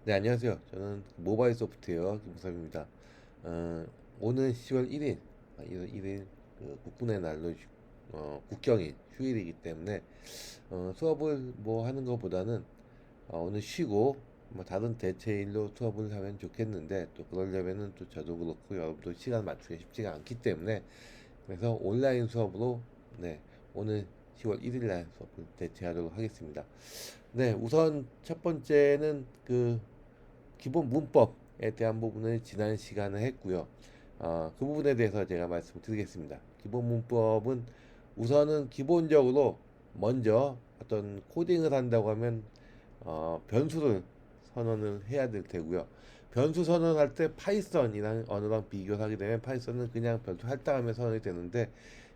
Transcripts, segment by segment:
네, 안녕하세요. 저는 모바일 소프트웨어 김부삼입니다. 어, 오늘 10월 1일, 1일 국군의 날로 국경일 휴일이기 때문에 수업을 뭐 하는 것보다는 오늘 쉬고 뭐 다른 대체일로 수업을 하면 좋겠는데 또 그러려면은 또 저도 그렇고 여러분도 시간 맞추기 쉽지가 않기 때문에 그래서 온라인 수업으로 네, 오늘 10월 1일 날 수업을 대체하도록 하겠습니다. 네, 우선 첫 번째는 기본 문법에 대한 부분을 지난 시간에 했고요. 그 부분에 대해서 제가 말씀드리겠습니다. 기본 문법은 우선은 기본적으로 먼저 어떤 코딩을 한다고 하면 변수를 선언을 해야 될 테고요. 변수 선언할 때 파이썬이라는 언어랑 비교를 하게 되면 파이썬은 그냥 변수 할당하면 선언이 되는데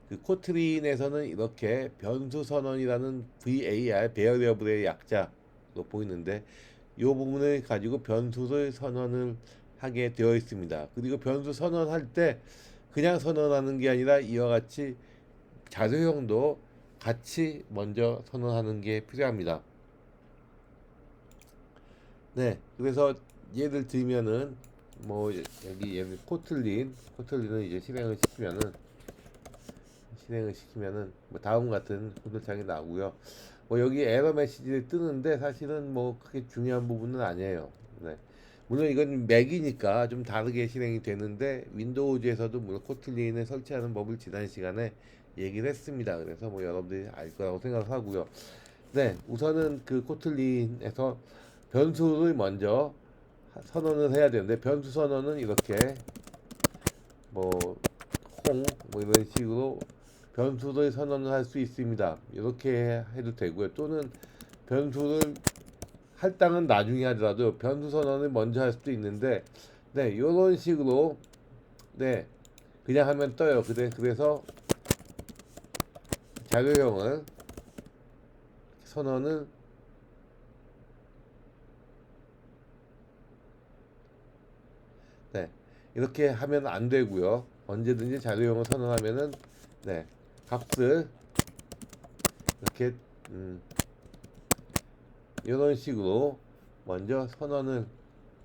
그 코트린에서는 이렇게 변수 선언이라는 VAR 베어리어블의 약자로 보이는데 이 부분을 가지고 변수를 선언을 하게 되어 있습니다. 그리고 변수 선언할 때 그냥 선언하는 게 아니라 이와 같이 자료형도 같이 먼저 선언하는 게 필요합니다. 네, 그래서 예를 들면은 뭐 여기 예를 코틀린은 이제 실행을 시키면은 뭐 다음 같은 코드창이 나오고요. 뭐 여기 에러 메시지를 뜨는데 사실은 뭐 크게 중요한 부분은 아니에요. 네. 물론 이건 맥이니까 좀 다르게 실행이 되는데 윈도우즈에서도 물론 코틀린을 설치하는 법을 지난 시간에 얘기를 했습니다. 그래서 뭐 여러분들이 알 거라고 생각을 하고요. 네, 우선은 그 코틀린에서 변수를 먼저 선언을 해야 되는데 변수 선언은 이렇게 뭐 뭐 이런 식으로 변수를 선언을 할 수 있습니다. 이렇게 해도 되고요. 또는 변수를 할당은 나중에 하더라도 변수 선언을 먼저 할 수도 있는데 네, 이런 식으로 네, 그냥 하면 떠요. 그래서 자료형을 선언을 네, 이렇게 하면 안 되고요. 언제든지 자료형을 선언하면은 네, 값을 이렇게 음, 이런 식으로 먼저 선언을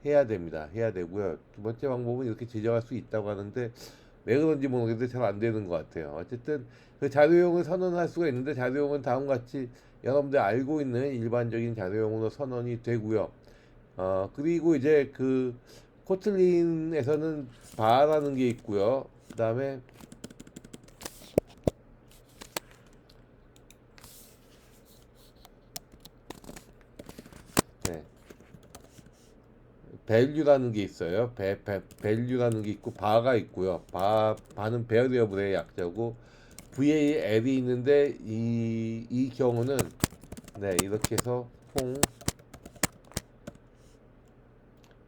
해야 됩니다. 해야 되고요. 두 번째 방법은 이렇게 지정할 수 있다고 하는데 왜 그런지 모르겠는데 잘 안 되는 것 같아요. 어쨌든 그 자료용을 선언할 수가 있는데 자료용은 다음과 같이 여러분들 알고 있는 일반적인 자료용으로 선언이 되고요. 그리고 이제 그 코틀린에서는 바라는 게 있고요. 그다음에 네, 밸류라는 게 있어요. 밸류라는 게 있고 바가 있고요. 바는 베어리어블의 약자고 VAL이 있는데 이 경우는 네 이렇게 해서 콩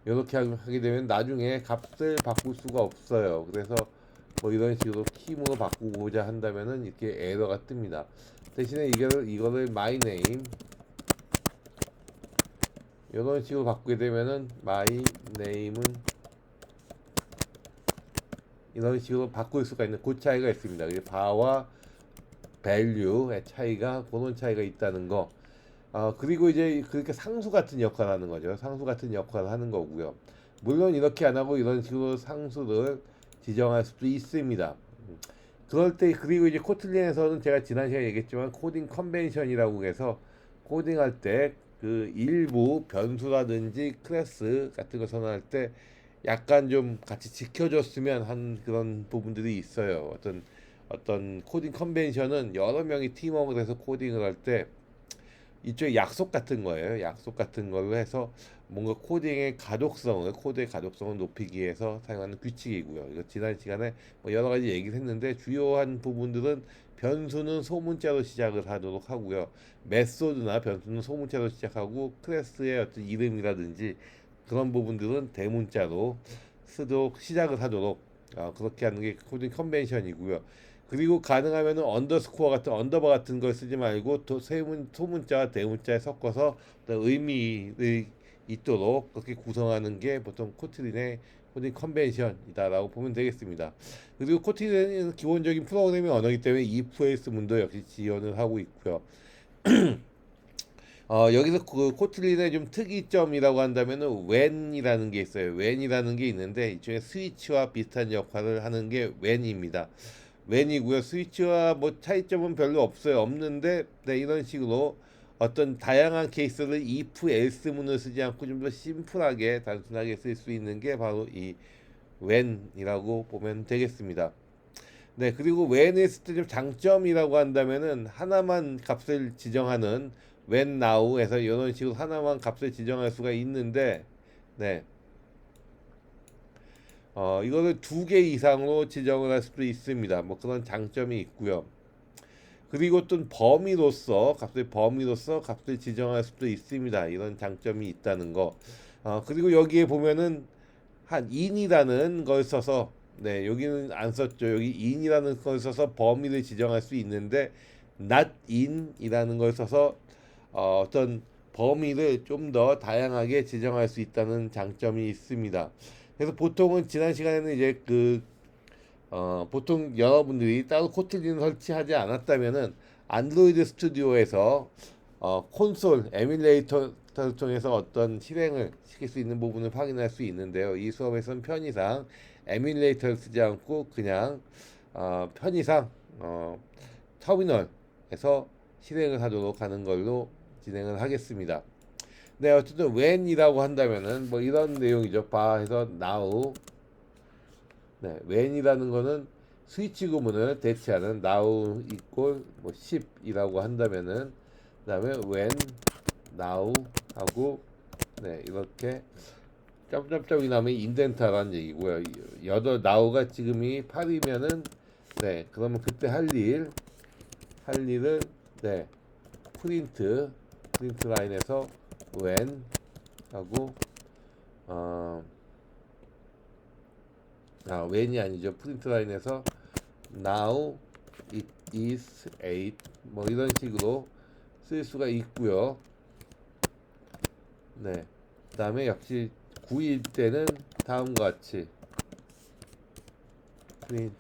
이렇게 하게 되면 나중에 값을 바꿀 수가 없어요. 그래서 뭐 이런 식으로 킴으로 바꾸고자 한다면은 이렇게 에러가 뜹니다. 대신에 이거를 my name 이런 식으로 바꾸게 되면은 my name은 이런 식으로 바꿀 수가 있는 그 차이가 있습니다. 바와 value의 차이가 그런 차이가 있다는 거. 그리고 이제 그렇게 상수 같은 역할을 하는 거죠. 상수 같은 역할을 하는 거고요. 물론 이렇게 안 하고 이런 식으로 상수를 지정할 수도 있습니다. 그럴 때 그리고 이제 코틀린에서는 제가 지난 시간에 얘기했지만 코딩 컨벤션이라고 해서 코딩할 때 그 일부 변수라든지 클래스 같은 거 선언할 때 약간 좀 같이 지켜줬으면 한 그런 부분들이 있어요. 어떤 코딩 컨벤션은 여러 명이 팀워크를 해서 코딩을 할때 이쪽 약속 같은 거예요. 약속 같은 걸로 해서 뭔가 코드의 가독성을 높이기 위해서 사용하는 규칙이고요. 이거 지난 시간에 뭐 여러 가지 얘기를 했는데 주요한 부분들은 변수는 소문자로 시작을 하도록 하고요. 메소드나 변수는 소문자로 시작하고 클래스의 어떤 이름이라든지 그런 부분들은 대문자로 쓰도록 시작을 하도록 그렇게 하는 게 코딩 컨벤션이고요. 그리고 가능하면은 언더스코어 같은 언더바 같은 걸 쓰지 말고 또 소문자와 대문자에 섞어서 의미를 있도록 그렇게 구성하는 게 보통 코트린의 코딩 컨벤션이다라고 보면 되겠습니다. 그리고 코트린은 기본적인 프로그래밍 언어이기 때문에 if else 문도 역시 지원을 하고 있고요. 여기서 그 코틀린의 좀 특이점이라고 한다면은 when이라는 게 있어요. when이라는 게 있는데 이쪽에 스위치와 비슷한 역할을 하는 게 when입니다. when이고요. 스위치와 뭐 차이점은 별로 없어요. 없는데 네, 이런 식으로 어떤 다양한 케이스를 if, else 문을 쓰지 않고 좀 더 심플하게 단순하게 쓸 수 있는 게 바로 이 when이라고 보면 되겠습니다. 네, 그리고 when 했을 때 좀 장점이라고 한다면은 하나만 값을 지정하는 when now에서 이런 식으로 하나만 값을 지정할 수가 있는데, 네, 이거를 두 개 이상으로 지정을 할 수도 있습니다. 뭐 그런 장점이 있고요. 그리고 또 범위로서 값을 지정할 수도 있습니다. 이런 장점이 있다는 거. 그리고 여기에 보면은 한 in이라는 걸 써서 네 여기는 안 썼죠. 여기 in이라는 걸 써서 범위를 지정할 수 있는데 not in이라는 걸 써서 어떤 범위를 좀 더 다양하게 지정할 수 있다는 장점이 있습니다. 그래서 보통은 지난 시간에는 이제 보통 여러분들이 따로 코틀린을 설치하지 않았다면은 안드로이드 스튜디오에서 콘솔 에뮬레이터를 통해서 어떤 실행을 시킬 수 있는 부분을 확인할 수 있는데요. 이 수업에서는 편의상 에뮬레이터를 쓰지 않고 그냥 편의상 터미널에서 실행을 하도록 하는 걸로 진행을 하겠습니다. 네, 어쨌든 when이라고 한다면은 뭐 이런 내용이죠. 바 해서 now. 네, when이라는 거는 스위치 구문을 대체하는 now equal 뭐 10이라고 한다면은 그다음에 when now 하고 네, 이렇게 점점점이 나오면 인덴트라는 얘기고요. 여덟 now가 지금이 8이면은 네, 그러면 그때 할 일을 네, 프린트 라인에서 when 하고 when이 아니죠. 프린트 라인에서 now it is 8 뭐 이런 식으로 쓸 수가 있고요. 네. 그다음에 역시 9일 때는 다음과 같이 print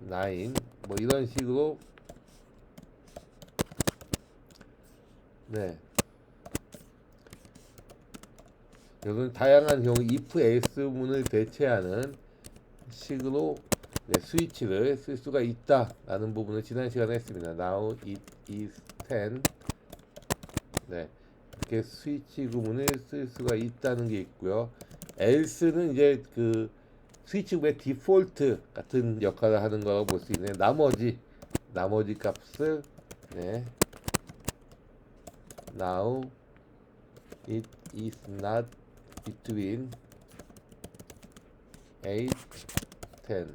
9 뭐 이런 식으로 네. 이런 다양한 경우 if else 문을 대체하는 식으로 네, 스위치를 쓸 수가 있다라는 부분을 지난 시간에 했습니다. Now it is 10. 네, 이렇게 스위치 구문을 쓸 수가 있다는 게 있고요. else는 이제 그 스위치 구문의 디폴트 같은 역할을 하는 거라고 볼 수 있는 나머지 값을 네, now it is not between 8, 10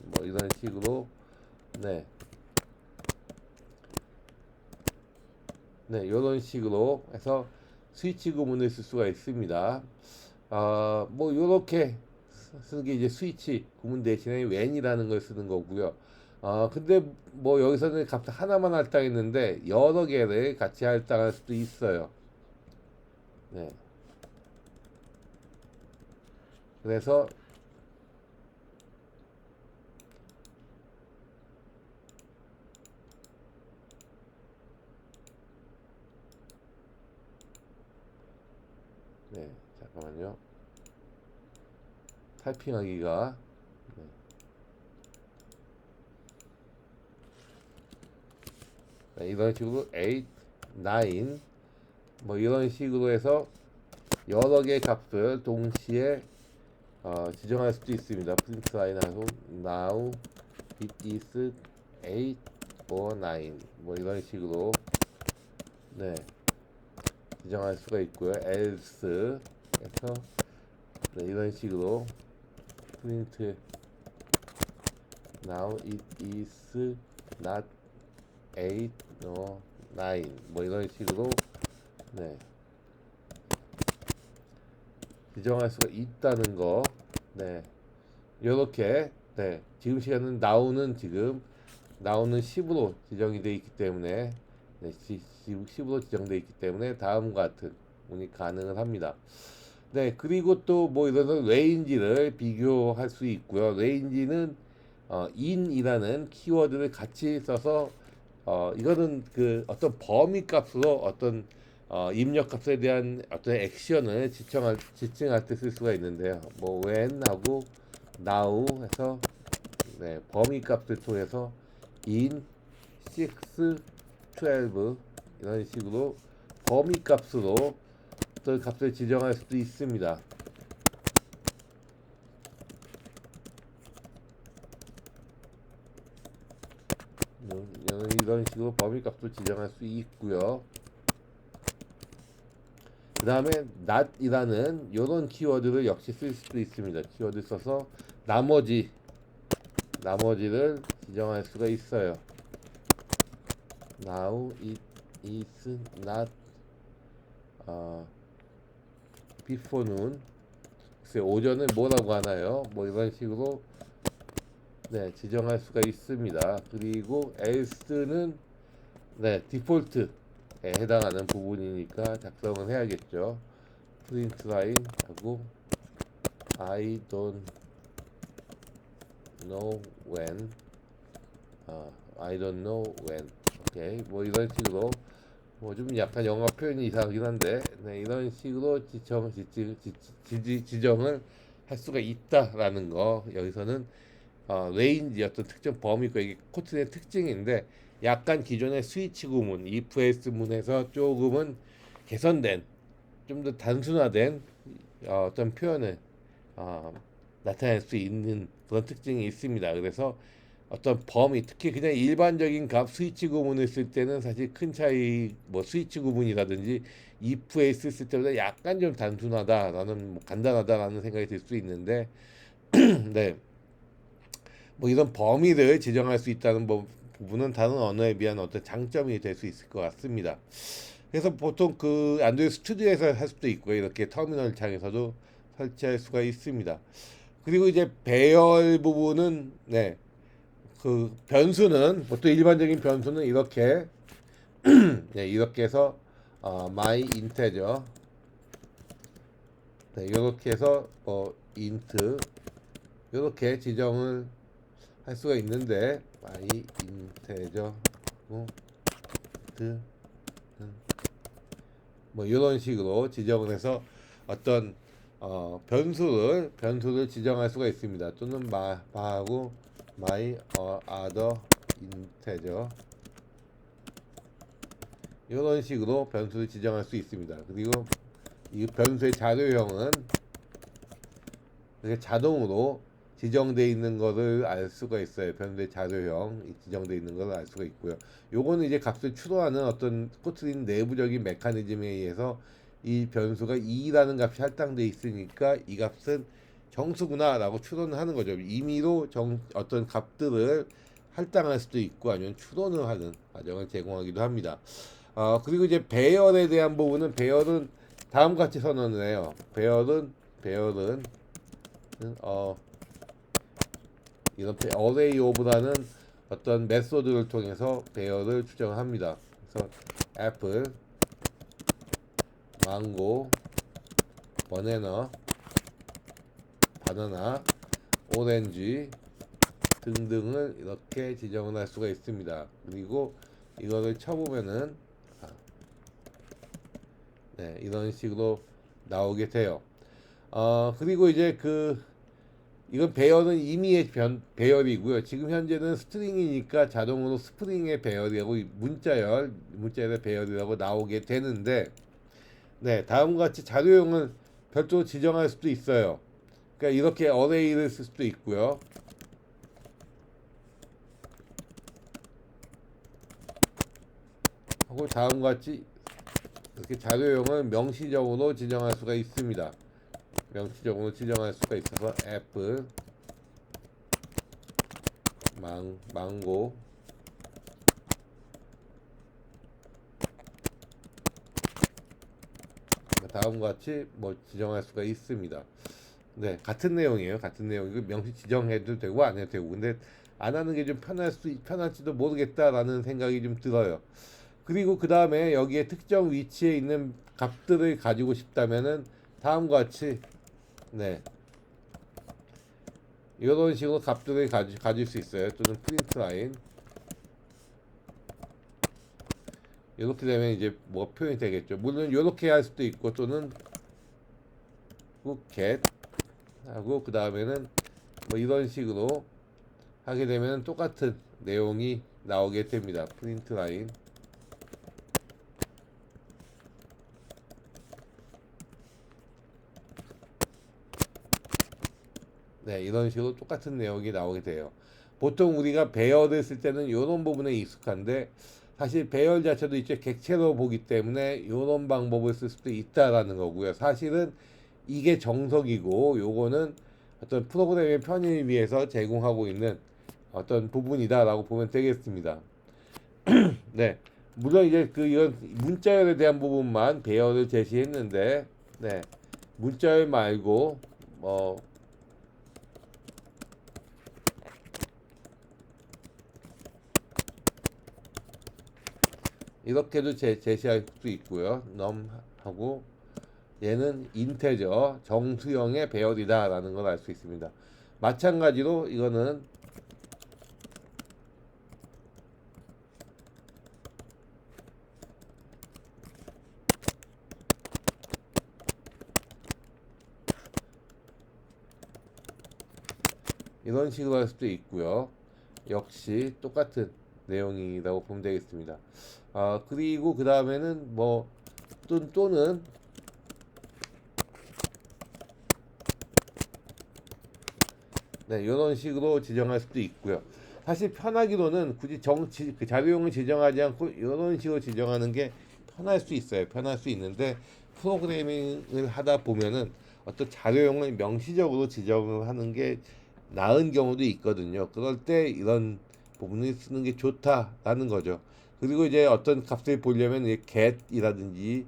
뭐 이런 식으로 네, 네 이런 식으로 해서 스위치 구문을 쓸 수가 있습니다. 뭐 이렇게 쓰는 게 이제 스위치 구문 대신에 when이라는 걸 쓰는 거고요. 근데 뭐 여기서는 값 하나만 할당했는데 여러 개를 같이 할당할 수도 있어요. 네. 그래서 네, 잠깐만요. 타이핑하기가 네. 네, 이런 식으로 8, 9 뭐 이런 식으로 해서 여러 개의 값을 동시에 지정할 수도 있습니다. 프린트 라인하고 now it is 8 or 9 뭐 이런 식으로 네 지정할 수가 있고요. else 해서 네, 이런 식으로 프린트 now it is not 8 or 9 뭐 이런 식으로 네 지정할 수가 있다는 거. 네. 요렇게 네. 지금 시간은 now는 10으로 지정이 되어 있기 때문에 네. 10으로 지정되어 있기 때문에 다음과 같은 운이 가능을 합니다. 네. 그리고 또 뭐 이런 레인지를 비교할 수 있고요. 레인지는 in이라는 키워드를 같이 써서 이거는 그 어떤 범위 값으로 어떤 입력 값에 대한 어떤 액션을 지칭할 때 쓸 수가 있는데요. 뭐 when하고 now 해서 네, 범위 값을 통해서 in 6, 12 이런 식으로 범위 값으로 어떤 값을 지정할 수도 있습니다. 이런 식으로 범위 값을 지정할 수 있고요. 그 다음에 not이라는 이런 키워드를 역시 쓸 수도 있습니다. 키워드 써서 나머지를 지정할 수가 있어요. Now it is not before noon. 글쎄 오전을 뭐라고 하나요? 뭐 이런 식으로 네, 지정할 수가 있습니다. 그리고 else는 네, 디폴트에 해당하는 부분이니까 작성을 해야겠죠. print line 하고 I don't know when I don't know when 오케이 뭐 이런 식으로 뭐 좀 약간 영어 표현이 이상하긴 한데 네, 이런 식으로 지정을 할 수가 있다라는 거 여기서는 레인지 어떤 특정 범위고 이게 코트의 특징인데 약간 기존의 스위치 구문, if else 문에서 조금은 개선된 좀 더 단순화된 어떤 표현을 나타낼 수 있는 그런 특징이 있습니다. 그래서 어떤 범위, 특히 그냥 일반적인 값 스위치 구문을 쓸 때는 사실 큰 차이, 뭐 스위치 구문이라든지 if else 쓸 때보다 약간 좀 단순하다라는 뭐 간단하다라는 생각이 들 수 있는데 네. 뭐 이런 범위를 지정할 수 있다는 부분은 다른 언어에 비한 어떤 장점이 될 수 있을 것 같습니다. 그래서 보통 그 안드로이드 스튜디오에서 할 수도 있고요. 이렇게 터미널 창에서도 설치할 수가 있습니다. 그리고 이제 배열 부분은 네, 그 변수는 보통 일반적인 변수는 이렇게 네, 이렇게 해서 my integer 네, 이렇게 해서 int 이렇게 지정을 할 수가 있는데 my integer 뭐 이런 식으로 지정을 해서 어떤 변수를 지정할 수가 있습니다. 또는 마하고 my other integer 이런 식으로 변수를 지정할 수 있습니다. 그리고 이 변수의 자료형은 이렇게 자동으로 지정되어 있는 것을 알 수가 있어요. 변수의 자료형 지정되어 있는 것을 알 수가 있고요. 요거는 이제 값을 추론하는 어떤 코트린 내부적인 메커니즘에 의해서 이 변수가 2라는 값이 할당되어 있으니까 이 값은 정수구나 라고 추론을 하는 거죠. 임의로 어떤 값들을 할당할 수도 있고 아니면 추론을 하는 과정을 제공하기도 합니다. 그리고 이제 배열에 대한 부분은 배열은 다음과 같이 선언을 해요. 배열은 이런 array of라는 어떤 메소드를 통해서 배열을 추정합니다. 그래서 애플, 망고, 바나나, 오렌지 등등을 이렇게 지정을 할 수가 있습니다. 그리고 이거를 쳐보면은 네, 이런 식으로 나오게 돼요. 그리고 이제 이건 배열은 임의의 배열이고요. 지금 현재는 스트링이니까 자동으로 스프링의 배열이라고 문자열의 배열이라고 나오게 되는데, 네, 다음과 같이 자료형을 별도로 지정할 수도 있어요. 그러니까 이렇게 어레이를 쓸 수도 있고요. 하고 다음과 같이 이렇게 자료형을 명시적으로 지정할 수가 있습니다. 명시적으로 지정할 수가 있어서 애플, 망고, 다음과 같이 뭐 지정할 수가 있습니다. 네, 같은 내용이에요. 같은 내용이고 명시 지정해도 되고 안 해도 되고 근데 안 하는 게 좀 편할지도 모르겠다라는 생각이 좀 들어요. 그리고 그 다음에 여기에 특정 위치에 있는 값들을 가지고 싶다면은 다음과 같이 네 이런 식으로 값들을 가질 수 있어요. 또는 프린트 라인 이렇게 되면 이제 뭐 표현이 되겠죠. 물론 이렇게 할 수도 있고 또는 get 하고 그 다음에는 뭐 이런 식으로 하게 되면 똑같은 내용이 나오게 됩니다. 프린트 라인 네, 이런 식으로 똑같은 내용이 나오게 돼요. 보통 우리가 배열을 쓸 때는 이런 부분에 익숙한데 사실 배열 자체도 이제 객체로 보기 때문에 이런 방법을 쓸 수도 있다라는 거고요. 사실은 이게 정석이고 요거는 어떤 프로그램의 편의를 위해서 제공하고 있는 어떤 부분이다라고 보면 되겠습니다. 네, 물론 이제 그 이런 문자열에 대한 부분만 배열을 제시했는데, 네, 문자열 말고 뭐 이렇게도 제시할 수 있고요. num 하고 얘는 인테저 정수형의 배열이다라는 걸 알 수 있습니다. 마찬가지로 이거는 이런 식으로 할 수도 있고요. 역시 똑같은 내용이라고 보면 되겠습니다. 그리고 그 다음에는 뭐 또는 네, 이런 식으로 지정할 수도 있고요. 사실 편하기로는 굳이 그 자료용을 지정하지 않고 이런 식으로 지정하는 게 편할 수 있어요. 편할 수 있는데 프로그래밍을 하다 보면은 어떤 자료용을 명시적으로 지정을 하는 게 나은 경우도 있거든요. 그럴 때 이런 부분을 쓰는 게 좋다라는 거죠. 그리고 이제 어떤 값을 보려면 get이라든지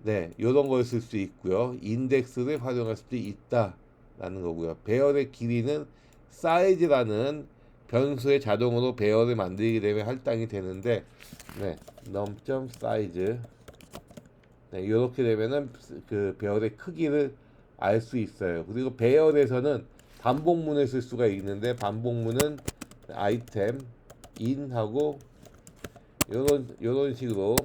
네, 이런 걸 쓸 수 있고요. 인덱스를 활용할 수도 있다라는 거고요. 배열의 길이는 사이즈라는 변수에 자동으로 배열을 만들게 되면 할당이 되는데, 네, 넘점 사이즈. 네, 이렇게 되면은 그 배열의 크기를 알 수 있어요. 그리고 배열에서는 반복문을 쓸 수가 있는데 반복문은 아이템 인하고 요런 식으로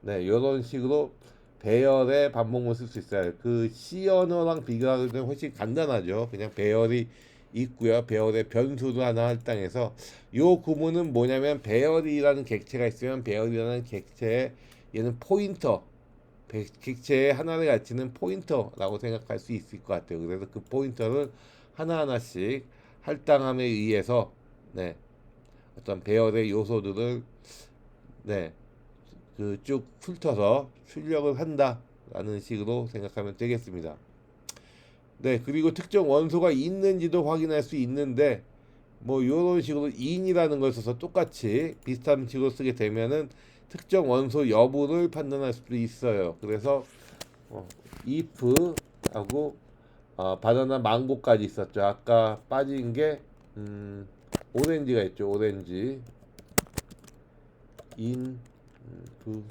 네, 이런 식으로 배열의 반복문 쓸 수 있어요. 그 C 언어랑 비교하기는 훨씬 간단하죠. 그냥 배열이 있고요. 배열의 변수도 하나 할당해서 요 구문은 뭐냐면 배열이라는 객체가 있으면 배열이라는 객체에 얘는 포인터 객체의 하나를 가지는 포인터라고 생각할 수 있을 것 같아요. 그래서 그 포인터를 하나하나씩 할당함에 의해서 네, 어떤 배열의 요소들을 네, 그 쭉 훑어서 출력을 한다라는 식으로 생각하면 되겠습니다. 네, 그리고 특정 원소가 있는지도 확인할 수 있는데 뭐 이런 식으로 in이라는 걸 써서 똑같이 비슷한 식으로 쓰게 되면은 특정 원소 여부를 판단할 수도 있어요. 그래서 if 하고 바나나 망고까지 있었죠. 아까 빠진 게 오렌지가 있죠. 오렌지 in 그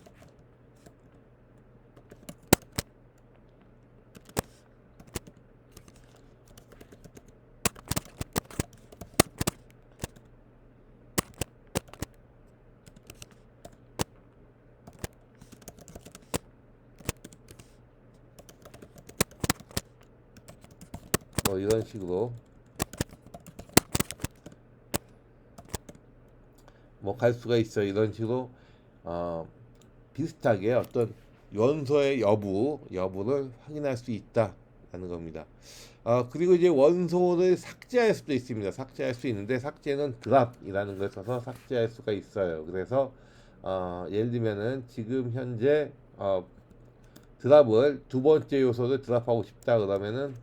뭐 이런 식으로 뭐 갈 수가 있어요. 이런 식으로 어, 비슷하게 어떤 원소의 여부를 확인할 수 있다라는 겁니다. 그리고 이제 원소를 삭제할 수도 있습니다. 삭제할 수 있는데 삭제는 드랍이라는 걸 써서 삭제할 수가 있어요. 그래서 예를 들면은 지금 현재 드랍을 두 번째 요소를 드랍하고 싶다 그러면은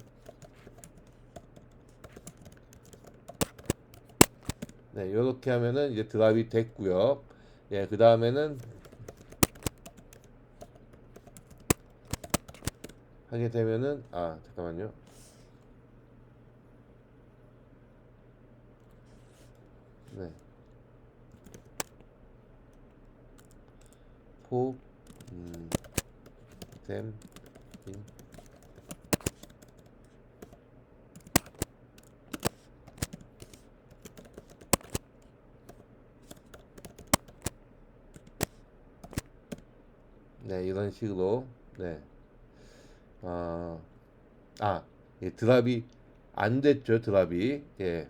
네, 이렇게 하면은 이제 드랍이 됐고요. 예, 그 다음에는 하게 되면은 잠깐만요. 네, 포 아이템 인. 네, 이런 식으로. 네. 어, 예, 드랍이 안 됐죠, 드랍이. 예.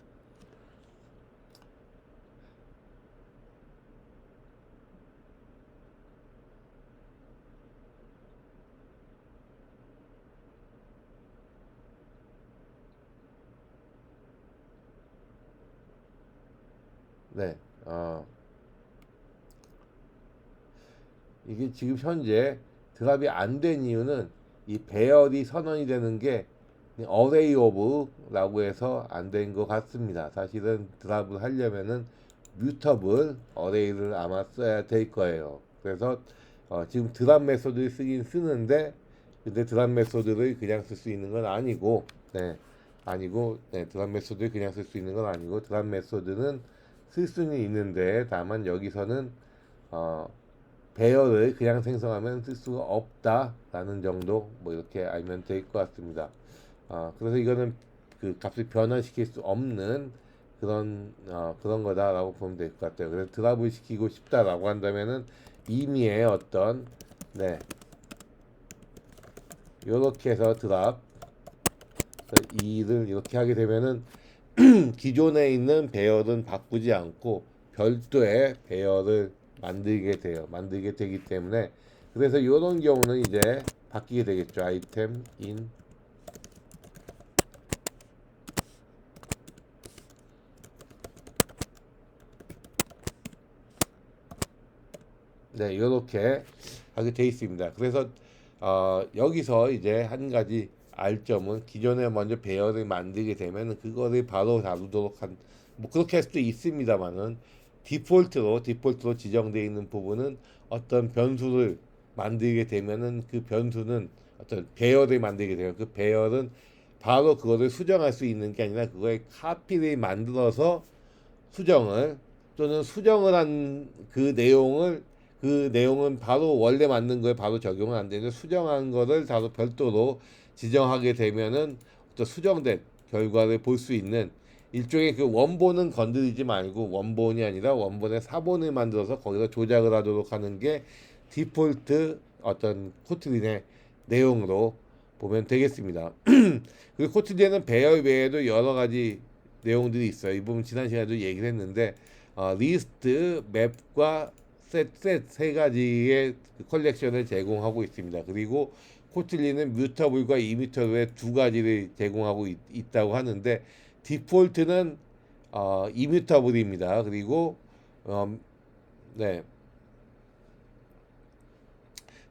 네. 이게 지금 현재 드랍이 안 된 이유는 이 배열이 선언이 되는 게 어레이 오브라고 해서 안 된 것 같습니다. 사실은 드랍을 하려면은 뮤터블 어레이를 아마 써야 될 거예요. 그래서 지금 드랍 메소드를 쓰긴 쓰는데, 근데 드랍 메소드를 그냥 쓸 수 있는 건 아니고, 네, 드랍 메소드를 그냥 쓸 수 있는 건 아니고, 드랍 메소드는 쓸 수는 있는데, 다만 여기서는 어, 배열을 그냥 생성하면 쓸 수가 없다라는 정도, 뭐 이렇게 알면 될 것 같습니다. 그래서 이거는 그 값을 변환시킬 수 없는 그런 거다라고 보면 될 것 같아요. 그래서 드랍을 시키고 싶다라고 한다면은 임의의 어떤, 네, 요렇게 해서 드랍 이를 이렇게 하게 되면은 기존에 있는 배열은 바꾸지 않고 별도의 배열을 만들게 되기 때문에, 그래서 이런 경우는 이제 바뀌게 되겠죠. 아이템 인. 네, 이렇게 하게 돼 있습니다. 그래서 여기서 이제 한 가지 알 점은, 기존에 먼저 배열을 만들게 되면 그거를 바로 다루도록 뭐 그렇게 할 수도 있습니다만은, 디폴트로 지정되어 있는 부분은 어떤 변수를 만들게 되면은 그 변수는 어떤 배열을 만들게 되면 그 배열은 바로 그거를 수정할 수 있는 게 아니라 그거의 카피를 만들어서 수정을, 또는 수정을 한 그 내용은 바로 원래 만든 거에 바로 적용은 안 되는데, 수정한 거를 바로 별도로 지정하게 되면은 또 수정된 결과를 볼 수 있는, 일종의 그 원본은 건드리지 말고 원본이 아니라 원본의 사본을 만들어서 거기서 조작을 하도록 하는 게 디폴트 어떤 코틀린의 내용으로 보면 되겠습니다. 그리고 코틀린은 배열 외에도 여러 가지 내용들이 있어요. 이 부분 지난 시간에도 얘기를 했는데, 리스트, 맵과 셋 세 가지의 컬렉션을 제공하고 있습니다. 그리고 코틀린은 뮤터블과 이뮤터블의 두 가지를 제공하고 있다고 하는데, 디폴트는 이뮤터블입니다. 그리고 어, 네,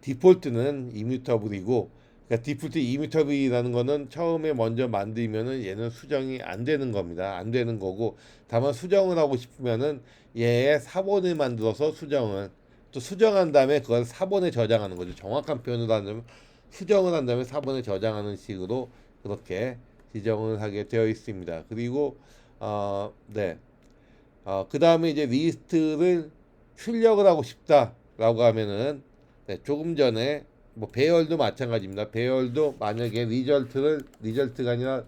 디폴트는 이뮤터블이고, 그러니까 디폴트 이뮤터블이라는 거는 처음에 먼저 만들면은 얘는 수정이 안 되는 겁니다. 안 되는 거고, 다만 수정을 하고 싶으면은 얘의 사본을 만들어서 또 수정한 다음에 그걸 사본에 저장하는 거죠. 정확한 표현으로 하자면 수정을 한 다음에 사본에 저장하는 식으로 그렇게 지정을 하게 되어 있습니다. 그리고 네. 그 다음에 이제 리스트를 출력을 하고 싶다라고 하면은, 네, 조금 전에 뭐 배열도 마찬가지입니다. 배열도 만약에 리절트가 아니라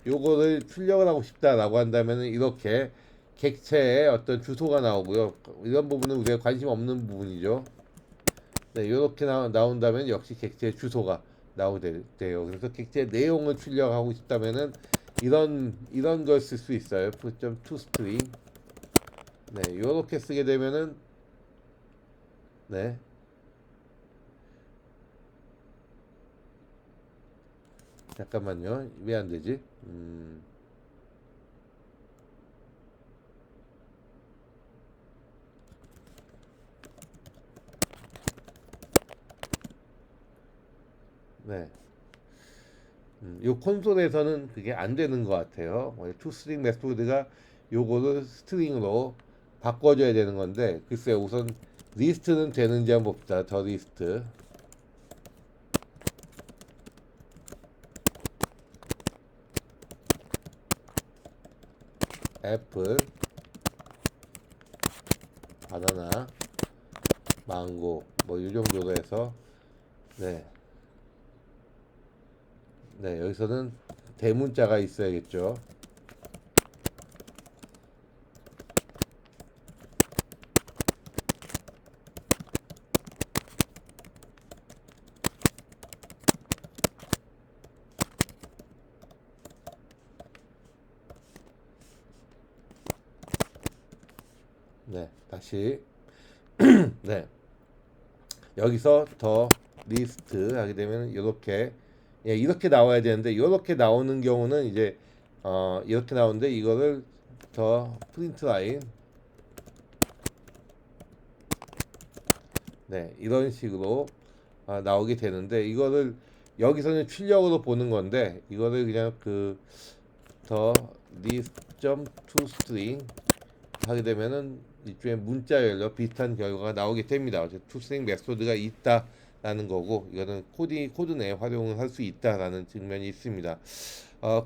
요거를 출력을 하고 싶다라고 한다면은 이렇게 객체의 어떤 주소가 나오고요. 이런 부분은 우리가 관심 없는 부분이죠. 네, 이렇게 나온다면 역시 객체의 주소가 나오게 돼요. 그래서 객체 내용을 출력하고 싶다면은 이런 걸 쓸 수 있어요. put.toString. 네, 이렇게 쓰게 되면은, 네, 잠깐만요. 왜 안 되지? 네, 요 콘솔에서는 그게 안 되는 것 같아요. 투스트링 메소드가 요거를 스트링으로 바꿔줘야 되는 건데, 글쎄요. 우선 리스트는 되는지 한번 봅시다. 더 리스트 애플, 바나나, 망고 뭐 이 정도로 해서, 네, 네, 여기서는 대문자가 있어야겠죠. 네, 다시 네, 여기서 더 리스트 하게 되면 이렇게, 예, 이렇게 나와야 되는데 이렇게 나오는 경우는 이제 이렇게 나오는데 이거를 더 프린트 라인, 네, 이런 식으로 나오게 되는데 이거를 여기서는 출력으로 보는 건데 이거를 그냥 그 더 리스트 점2 스트링 하게 되면은 이쪽에 문자열로 비슷한 결과가 나오게 됩니다. 투스트링 메소드가 있다라는 거고 이거는 코드 내에 활용을 할 수 있다라는 측면이 있습니다.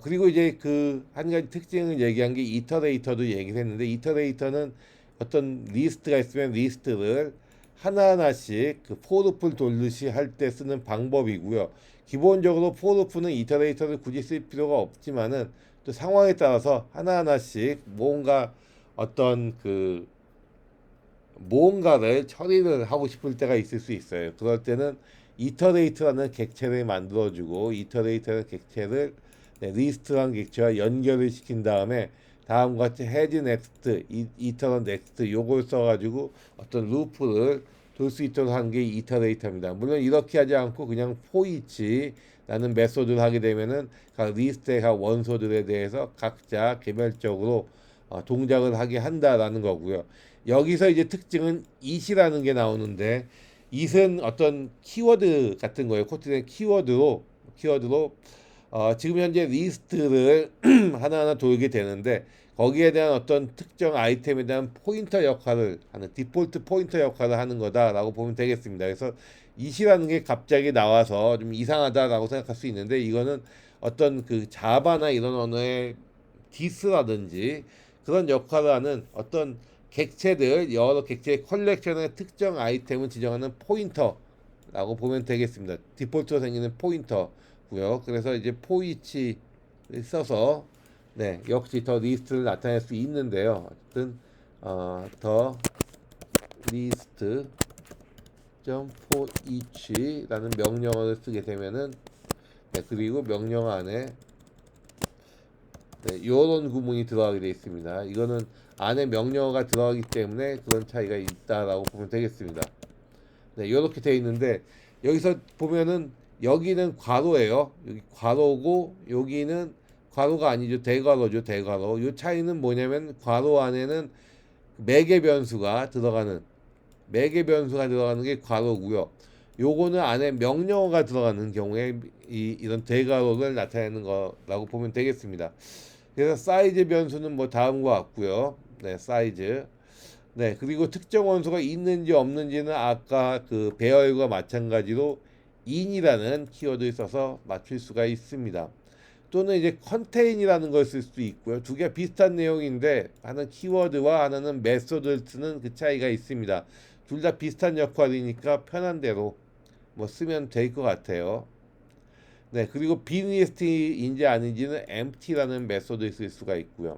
그리고 이제 그 한 가지 특징을 얘기한 게 이터레이터도 얘기를 했는데 이터레이터는 어떤 리스트가 있으면 리스트를 하나하나씩 그 포르풀 돌듯이 할 때 쓰는 방법이고요. 기본적으로 포르풀은 이터레이터를 굳이 쓸 필요가 없지만은 또 상황에 따라서 하나하나씩 뭔가 어떤 그 무언가를 처리를 하고 싶을 때가 있을 수 있어요. 그럴 때는 이터레이트라는 객체를 만들어주고 이터레이트라는 객체를, 네, 리스트라는 객체와 연결을 시킨 다음에 다음과 같이 헤드 넥스트, 이터런 넥스트 요걸 써가지고 어떤 루프를 돌 수 있도록 하는 게 이터레이터입니다. 물론 이렇게 하지 않고 그냥 포이치라는 메소드를 하게 되면은 각 리스트의 각 원소들에 대해서 각자 개별적으로 동작을 하게 한다라는 거고요. 여기서 이제 특징은 it이라는 게 나오는데 it은 어떤 키워드 같은 거예요. 코트된 키워드로 지금 현재 리스트를 하나하나 돌게 되는데 거기에 대한 어떤 특정 아이템에 대한 포인터 역할을 하는, 디폴트 포인터 역할을 하는 거다라고 보면 되겠습니다. 그래서 it이라는 게 갑자기 나와서 좀 이상하다라고 생각할 수 있는데 이거는 어떤 그 자바나 이런 언어의 디스라든지 그런 역할을 하는 어떤 객체들, 여러 객체의 컬렉션의 특정 아이템을 지정하는 포인터라고 보면 되겠습니다. 디폴트로 생기는 포인터고요. 그래서 이제 포이치를 써서, 네, 역시 더 리스트를 나타낼 수 있는데요. 어쨌든 더 리스트 점 포이치라는 명령어를 쓰게 되면은, 네, 그리고 명령 안에, 네, 이런 구문이 들어가게 되어 있습니다. 이거는 안에 명령어가 들어가기 때문에 그런 차이가 있다라고 보면 되겠습니다. 네, 이렇게 되어 있는데 여기서 보면은 여기는 괄호예요. 여기 괄호고 여기는 괄호가 아니죠. 대괄호죠. 대괄호. 이 차이는 뭐냐면 괄호 안에는 매개 변수가 들어가는 게 괄호고요. 요거는 안에 명령어가 들어가는 경우에 이런 대괄호를 나타내는 거라고 보면 되겠습니다. 그래서 사이즈 변수는 뭐 다음과 같고요. 네, 사이즈. 네, 그리고 특정 원소가 있는지 없는지는 아까 그 배열과 마찬가지로 in이라는 키워드를 써서 맞출 수가 있습니다. 또는 이제 컨테인이라는 걸 쓸 수 있고요. 두 개 비슷한 내용인데 하나는 키워드와 하나는 메소드를 쓰는 그 차이가 있습니다. 둘 다 비슷한 역할이니까 편한 대로 뭐 쓰면 될 것 같아요. 네, 그리고 빈 리스트인지 아닌지는 empty라는 메소드를 쓸 수가 있고요.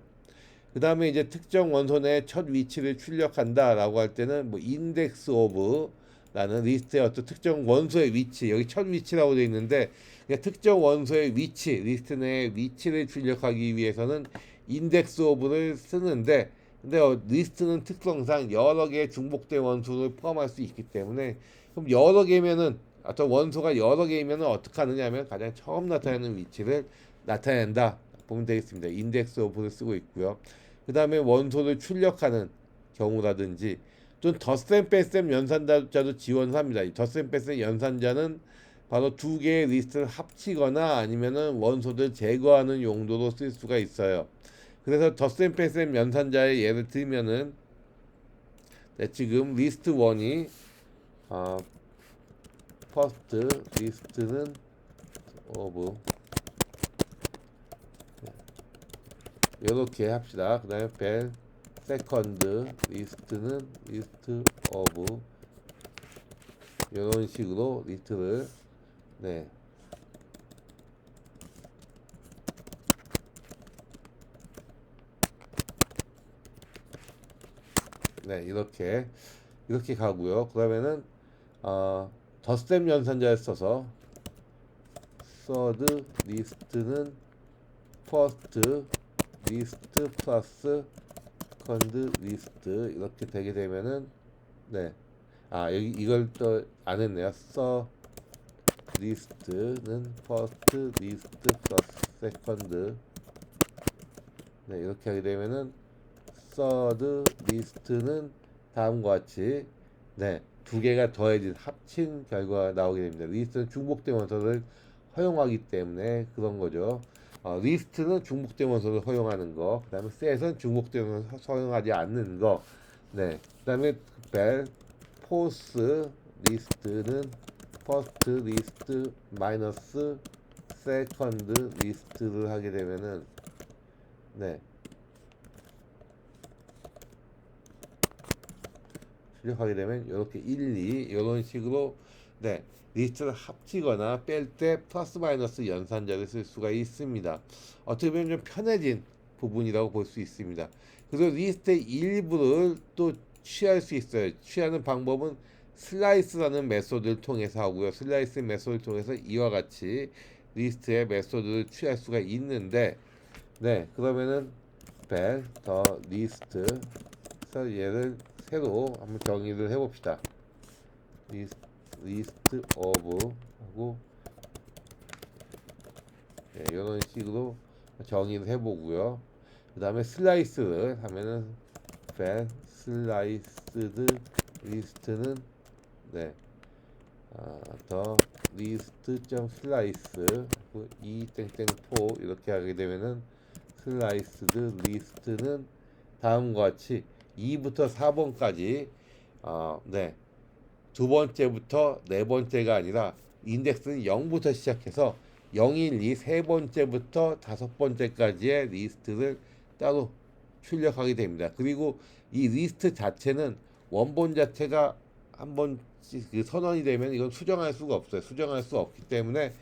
그 다음에 이제 특정 원소 내 첫 위치를 출력한다라고 할 때는 뭐 index of라는 리스트의 어떤 특정 원소의 위치, 여기 첫 위치라고 되어 있는데 특정 원소의 위치, 리스트 내의 위치를 출력하기 위해서는 index of를 쓰는데 근데 리스트는 특성상 여러 개의 중복된 원소를 포함할 수 있기 때문에 그럼 여러 개면은 어떤 원소가 여러 개이면은 어떻게 하느냐면 가장 처음 나타내는 위치를 나타낸다 보면 되겠습니다. index of를 쓰고 있고요. 그 다음에 원소를 출력하는 경우라든지 또는 덧셈 뺄셈 연산자도 지원을 합니다. 이 덧셈 뺄셈 연산자는 바로 두 개의 리스트를 합치거나 아니면은 원소들 제거하는 용도로 쓸 수가 있어요. 그래서 덧셈 뺄셈 연산자의 예를 들면은, 네, 지금 리스트 1이 퍼스트 리스트는 오브 이렇게 합시다. 그 다음에 벨 세컨드 리스트는 리스트 오브 이런 식으로 리스트를, 네, 네, 이렇게 가고요. 그러면은 덧셈 연산자를 써서 third list는 first list 플러스 second list 이렇게 되게 되면은 네, 여기 이걸 또 안 했네요. third list는 first list 플러스 second 네, 이렇게 하게 되면은 third list는 다음과 같이 네, 두 개가 더해진 합친 결과가 나오게 됩니다. 리스트는 중복된 원서를 허용하기 때문에 그런 거죠. 리스트는 중복된 원서를 허용하는 거, 그 다음에 셋은 중복된 원서 허용하지 않는 거, 네, 그 다음에 벨, 포스 리스트는 퍼스트 리스트 마이너스 세컨드 리스트를 하게 되면은 네, 출력하게 되면 이렇게 1, 2 이런 식으로 네, 리스트를 합치거나 뺄 때 플러스 마이너스 연산자를 쓸 수가 있습니다. 어떻게 보면 좀 편해진 부분이라고 볼 수 있습니다. 그래서 리스트의 일부를 또 취할 수 있어요. 취하는 방법은 슬라이스라는 메소드를 통해서 하고요. 슬라이스 메소드를 통해서 이와 같이 리스트의 메소드를 취할 수가 있는데 네, 그러면은 더 리스트 그래서 얘를 새로 한번 정의를 해봅시다. 리스트 오브 하고 네, 이런 식으로 정의를 해보고요. 그 다음에 슬라이스를 하면은 슬라이스드 리스트는 네, 더 리스트 점 슬라이스 이 땡땡 포 이렇게 하게 되면은 슬라이스드 리스트는 다음과 같이 2부터 4번까지 네, 두 번째부터 네 번째가 아니라 인덱스는 0부터 시작해서 0, 1, 2, 세 번째부터 다섯 번째까지의 리스트를 따로 출력하게 됩니다. 그리고 이 리스트 자체는 원본 자체가 한번 그 선언이 되면 이건 수정할 수가 없어요. 수정할 수 없기 때문에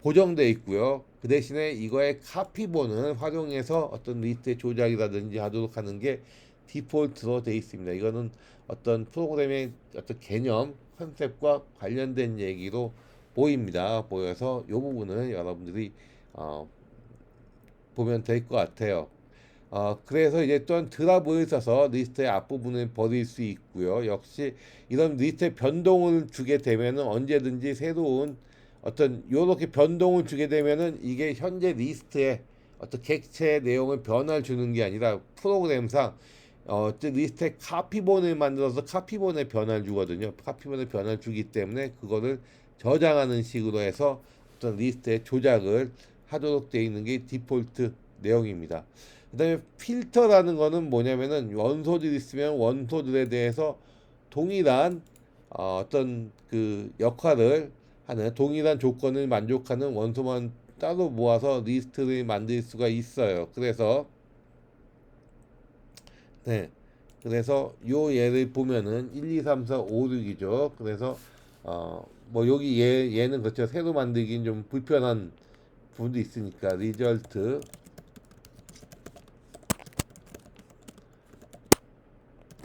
고정돼 있고요. 그 대신에 이거의 카피본을 활용해서 어떤 리스트의 조작이라든지 하도록 하는 게 디폴트로 돼 있습니다. 이거는 어떤 프로그램의 어떤 개념, 컨셉과 관련된 얘기로 보여서 이 부분을 여러분들이 보면 될 것 같아요. 그래서 이제 또한 드랍을 써서 리스트의 앞부분을 버릴 수 있고요. 역시 이런 리스트의 변동을 주게 되면은 언제든지 새로운 어떤 요렇게 변동을 주게 되면은 이게 현재 리스트의 어떤 객체 내용을 변화를 주는 게 아니라 프로그램상 리스트의 카피본을 만들어서 카피본에 변화를 주거든요. 카피본에 변화를 주기 때문에 그거를 저장하는 식으로 해서 어떤 리스트의 조작을 하도록 되어 있는 게 디폴트 내용입니다. 그 다음에 필터라는 거는 뭐냐면은 원소들이 있으면 원소들에 대해서 동일한 어떤 그 역할을 하는 동일한 조건을 만족하는 원소만 따로 모아서 리스트를 만들 수가 있어요. 네, 그래서 요 예를 보면은 1, 2, 3, 4, 5, 6이죠. 그래서 뭐 여기 얘는 그렇죠. 새로 만들긴 좀 불편한 부분도 있으니까 리절트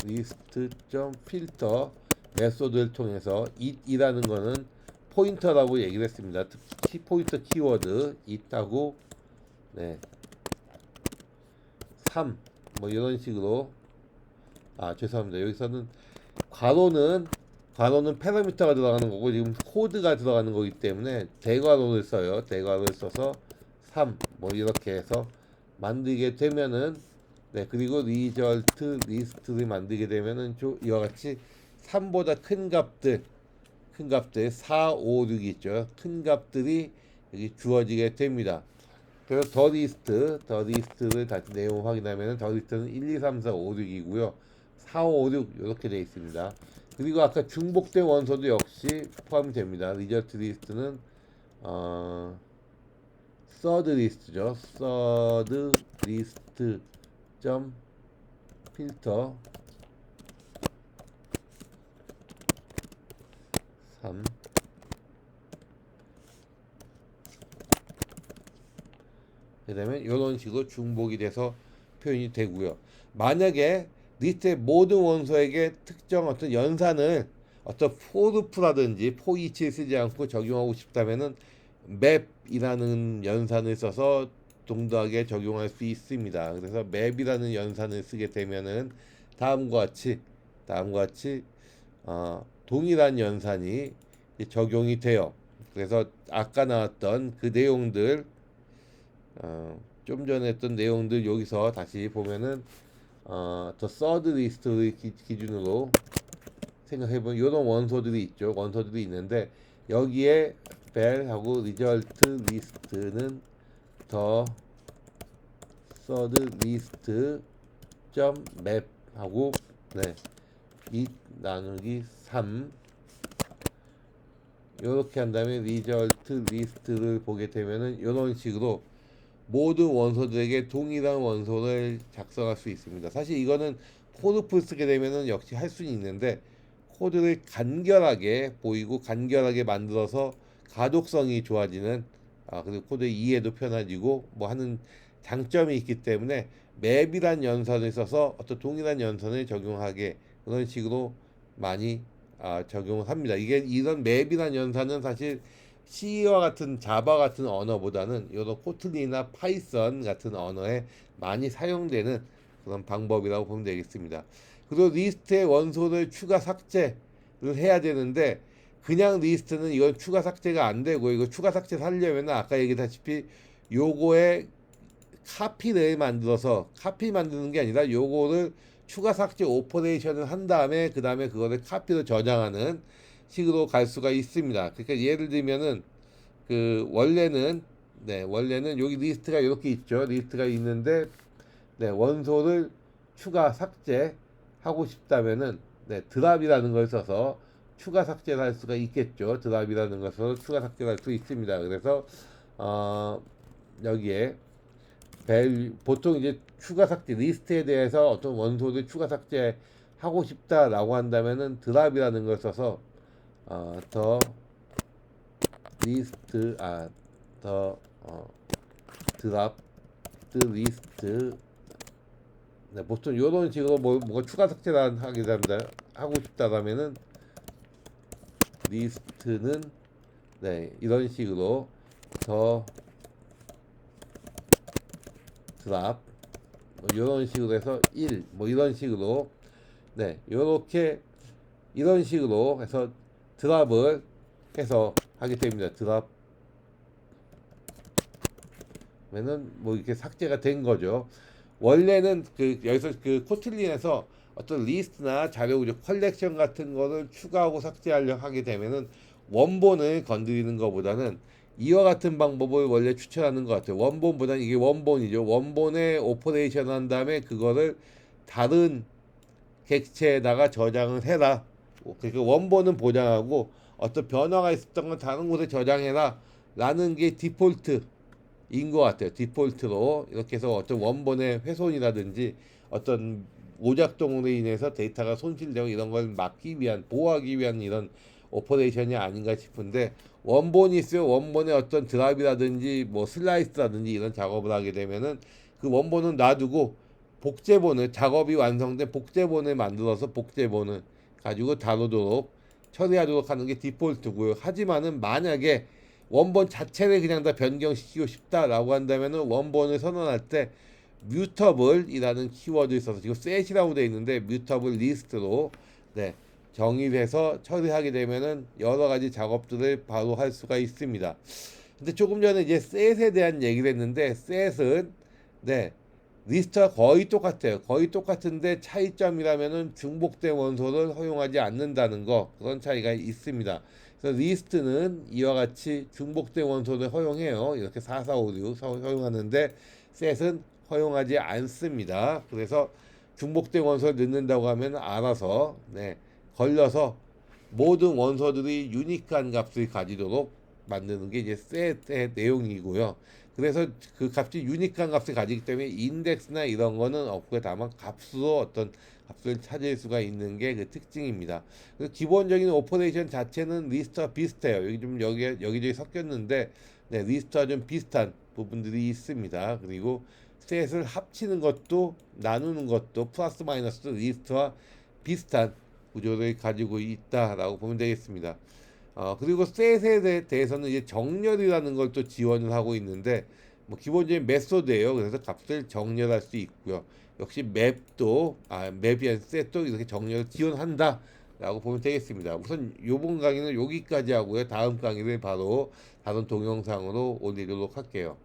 리스트 점 필터 메소드를 통해서 it이라는 거는 포인터라고 얘기를 했습니다. 특히 포인터 키워드 it하고 네, 3 뭐 이런 식으로 죄송합니다. 여기서는 괄호는 파라미터가 들어가는 거고 지금 코드가 들어가는 거기 때문에 대괄호를 써요. 대괄호를 써서 3 뭐 이렇게 해서 만들게 되면은 네, 그리고 리절트 리스트를 만들게 되면은 이와 같이 3보다 큰 값들 4, 5, 6 있죠. 큰 값들이 여기 주어지게 됩니다. 그래서 더 리스트를 다시 내용 확인하면 더 리스트는 1, 2, 3, 4, 5, 6이고요. 4, 5, 6 이렇게 되어 있습니다. 그리고 아까 중복된 원소도 역시 포함이 됩니다. 리절트 리스트는 서드 리스트죠. 서드 리스트 점 필터 3 그다음에 이런 식으로 중복이 돼서 표현이 되고요. 만약에 리스트의 모든 원소에게 특정 어떤 연산을 어떤 포르프라든지 포이치를 쓰지 않고 적용하고 싶다면은 맵이라는 연산을 써서 동등하게 적용할 수 있습니다. 그래서 맵이라는 연산을 쓰게 되면은 다음과 같이 동일한 연산이 적용이 돼요. 그래서 아까 나왔던 그 내용들, 좀 전에 했던 내용들 여기서 다시 보면은 더 서드 리스트를 기준으로 생각해보면 이런 원소들이 있죠. 원소들이 있는데 여기에 벨하고 리절트 리스트는 더 서드 리스트 점 맵하고 네, 2 나누기 3 이렇게 한 다음에 리절트 리스트를 보게 되면은 이런 식으로 모든 원소들에게 동일한 원소를 작성할 수 있습니다. 사실 이거는 코드풀 쓰게 되면은 역시 할 수는 있는데 코드를 간결하게 보이고 간결하게 만들어서 가독성이 좋아지는 그리고 코드 이해도 편해지고 뭐 하는 장점이 있기 때문에 맵이란 연산을 써서 어떤 동일한 연산을 적용하게 그런 식으로 많이 적용을 합니다. 이게 이런 맵이란 연산은 사실 C와 같은 자바 같은 언어보다는 이런 코틀린이나 파이썬 같은 언어에 많이 사용되는 그런 방법이라고 보면 되겠습니다. 그리고 리스트의 원소를 추가 삭제를 해야 되는데 그냥 리스트는 이건 추가 삭제가 안 되고 이거 추가 삭제 하려면 아까 얘기했다시피 요거의 카피를 만들어서 카피 만드는 게 아니라 요거를 추가 삭제 오퍼레이션을 한 다음에 그 다음에 그거를 카피로 저장하는 식으로 갈 수가 있습니다. 그러니까 예를 들면은 원래는 여기 리스트가 이렇게 있죠. 리스트가 있는데 원소를 추가 삭제하고 싶다면은 드랍이라는 걸 써서 추가 삭제를 할 수가 있겠죠. 드랍이라는 것으로 추가 삭제를 할 수 있습니다. 그래서 여기에 보통 이제 추가 삭제 리스트에 대해서 어떤 원소를 추가 삭제하고 싶다라고 한다면은 드랍이라는 걸 써서 더 리스트 더 드랍 리스트 보통 이런 식으로 뭐가 추가 삭제를 하게 됩니다. 하고 싶다라면은 리스트는 이런 식으로 더 드랍 이런 식으로 해서 1 이런 식으로 요렇게 이런 식으로 해서 드랍을 해서 하게 됩니다. 드랍면은 이렇게 삭제가 된 거죠. 원래는 여기서 코틀린에서 어떤 리스트나 자료 구조 컬렉션 같은 거를 추가하고 삭제하려 하게 되면은 원본을 건드리는 것보다는 이와 같은 방법을 원래 추천하는 것 같아요. 원본보다는 이게 원본이죠. 원본에 오퍼레이션 한 다음에 그거를 다른 객체에다가 저장을 해라. 그러니까 원본은 보장하고 어떤 변화가 있었던 건 다른 곳에 저장해라 라는 게 디폴트인 것 같아요. 디폴트로 이렇게 해서 어떤 원본의 훼손이라든지 어떤 오작동으로 인해서 데이터가 손실되고 이런 걸 막기 위한 보호하기 위한 이런 오퍼레이션이 아닌가 싶은데 원본이 있어요. 원본의 어떤 드랍이라든지 슬라이스라든지 이런 작업을 하게 되면은 그 원본은 놔두고 복제본을 작업이 완성된 복제본을 만들어서 복제본을 가지고 다루도록 처리하도록 하는 게 디폴트고요. 하지만은 만약에 원본 자체를 그냥 다 변경시키고 싶다라고 한다면은 원본을 선언할 때 뮤터블이라는 키워드를 써서 지금 셋이라고 되어 있는데 뮤터블 리스트로 정의해서 처리하게 되면은 여러 가지 작업들을 바로 할 수가 있습니다. 근데 조금 전에 이제 셋에 대한 얘기를 했는데 셋은 리스트와 거의 똑같아요. 거의 똑같은데 차이점이라면은 중복된 원소를 허용하지 않는다는 거 그런 차이가 있습니다. 그래서 리스트는 이와 같이 중복된 원소를 허용해요. 이렇게 4, 4, 5, 6 허용하는데 셋은 허용하지 않습니다. 그래서 중복된 원소를 넣는다고 하면 알아서 걸려서 모든 원소들이 유니크한 값을 가지도록 만드는 게 이제 셋의 내용이고요. 그래서 그 값이 유니크한 값을 가지기 때문에 인덱스나 이런 거는 없고 다만 값으로 어떤 값을 찾을 수가 있는 게 그 특징입니다. 그래서 기본적인 오퍼레이션 자체는 리스트와 비슷해요. 여기 좀 여기저기 섞였는데 리스트와 좀 비슷한 부분들이 있습니다. 그리고 셋을 합치는 것도 나누는 것도 플러스 마이너스 리스트와 비슷한 구조를 가지고 있다라고 보면 되겠습니다. 그리고 셋에 대해서는 이제 정렬이라는 걸 또 지원을 하고 있는데 뭐 기본적인 메소드예요. 그래서 값을 정렬할 수 있고요. 역시 맵이 아닌 셋도 이렇게 정렬을 지원한다라고 보면 되겠습니다. 우선 요번 강의는 여기까지 하고요. 다음 강의를 바로 다른 동영상으로 올리도록 할게요.